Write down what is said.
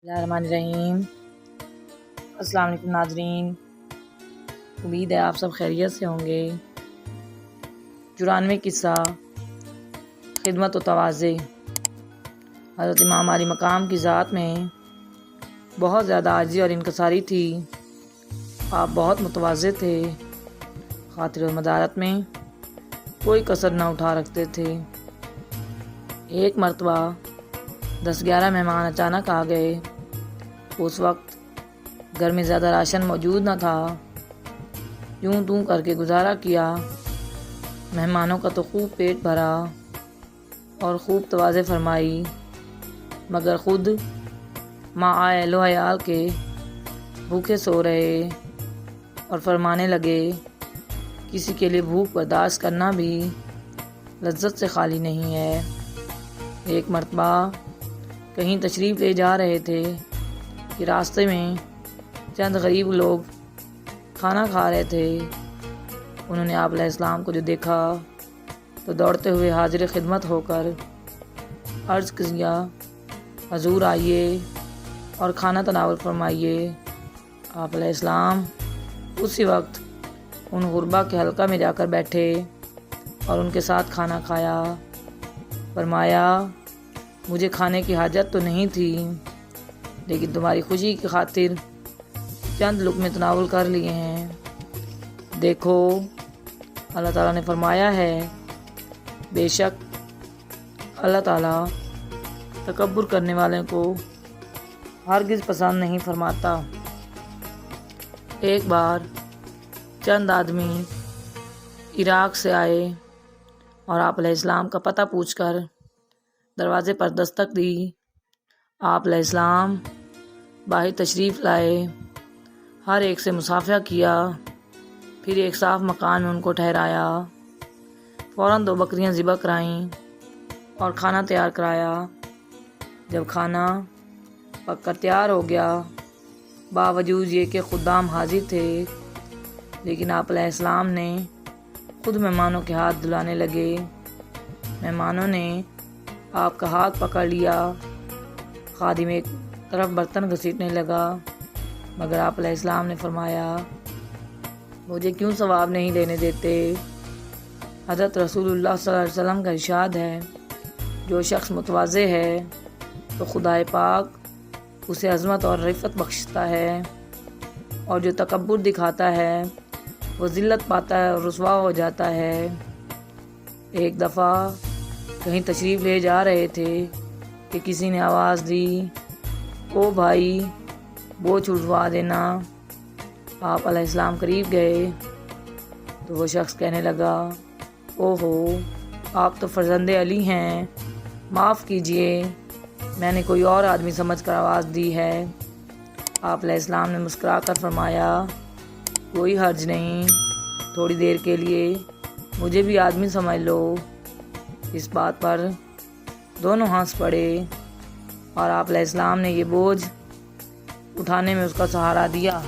بسم اللہ الرحمن الرحیم۔ السلام علیکم ناظرین، امید ہے آپ سب خیریت سے ہوں گے۔ 94 قصہ خدمت و تواضع۔ حضرت امام علی مقام کی ذات میں بہت زیادہ عاجزی اور انکساری تھی۔ آپ بہت متواضع تھے، خاطر و مدارت میں کوئی کسر نہ اٹھا رکھتے تھے۔ ایک مرتبہ 10-11 مہمان اچانک آ گئے۔ اس وقت گھر میں زیادہ راشن موجود نہ تھا۔ یوں توں کر کے گزارا کیا۔ مہمانوں کا تو خوب پیٹ بھرا اور خوب تواضع فرمائی، مگر خود ماں اہل و عیال کے بھوکے سو رہے اور فرمانے لگے، کسی کے لیے بھوک برداشت کرنا بھی لذت سے خالی نہیں ہے۔ ایک مرتبہ کہیں تشریف لے جا رہے تھے کہ راستے میں چند غریب لوگ کھانا کھا رہے تھے۔ انہوں نے آپ علیہ السلام کو جو دیکھا تو دوڑتے ہوئے حاضر خدمت ہو کر عرض کیا، حضور آئیے اور کھانا تناول فرمائیے۔ آپ علیہ السلام اسی وقت ان غربا کے حلقہ میں جا کر بیٹھے اور ان کے ساتھ کھانا کھایا۔ فرمایا، مجھے کھانے کی حاجت تو نہیں تھی، لیکن تمہاری خوشی کی خاطر چند لقمے تناول کر لیے ہیں۔ دیکھو، اللہ تعالیٰ نے فرمایا ہے، بے شک اللہ تعالیٰ تکبر کرنے والوں کو ہرگز پسند نہیں فرماتا۔ ایک بار چند آدمی عراق سے آئے اور آپ علیہ السلام کا پتہ پوچھ کر دروازے پر دستک دی۔ آپ علیہ السلام باہر تشریف لائے، ہر ایک سے مصافحہ کیا، پھر ایک صاف مکان میں ان کو ٹھہرایا۔ فوراً 2 بکریاں ذبح کرائیں اور کھانا تیار کرایا۔ جب کھانا پک کر تیار ہو گیا، باوجود یہ کہ خدام حاضر تھے، لیکن آپ علیہ السلام نے خود مہمانوں کے ہاتھ دھلانے لگے۔ مہمانوں نے آپ کا ہاتھ پکڑ لیا۔ خادم ایک طرف برتن گھسیٹنے لگا، مگر آپ علیہ السلام نے فرمایا، مجھے کیوں ثواب نہیں لینے دیتے؟ حضرت رسول اللہ صلی اللہ علیہ وسلم کا ارشاد ہے، جو شخص متواضع ہے تو خدائے پاک اسے عظمت اور رفعت بخشتا ہے، اور جو تکبر دکھاتا ہے وہ ذلت پاتا ہے اور رسوا ہو جاتا ہے۔ ایک دفعہ کہیں تشریف لے جا رہے تھے کہ کسی نے آواز دی، او بھائی، بوجھ اٹھوا دینا۔ آپ علیہ السلام قریب گئے تو وہ شخص کہنے لگا، اوہو، آپ تو فرزند علی ہیں، معاف کیجئے، میں نے کوئی اور آدمی سمجھ کر آواز دی ہے۔ آپ علیہ السلام نے مسکرا کر فرمایا، کوئی حرج نہیں، تھوڑی دیر کے لیے مجھے بھی آدمی سمجھ لو۔ اس بات پر دونوں ہنس پڑے اور آپ علیہ السلام نے یہ بوجھ اٹھانے میں اس کا سہارا دیا۔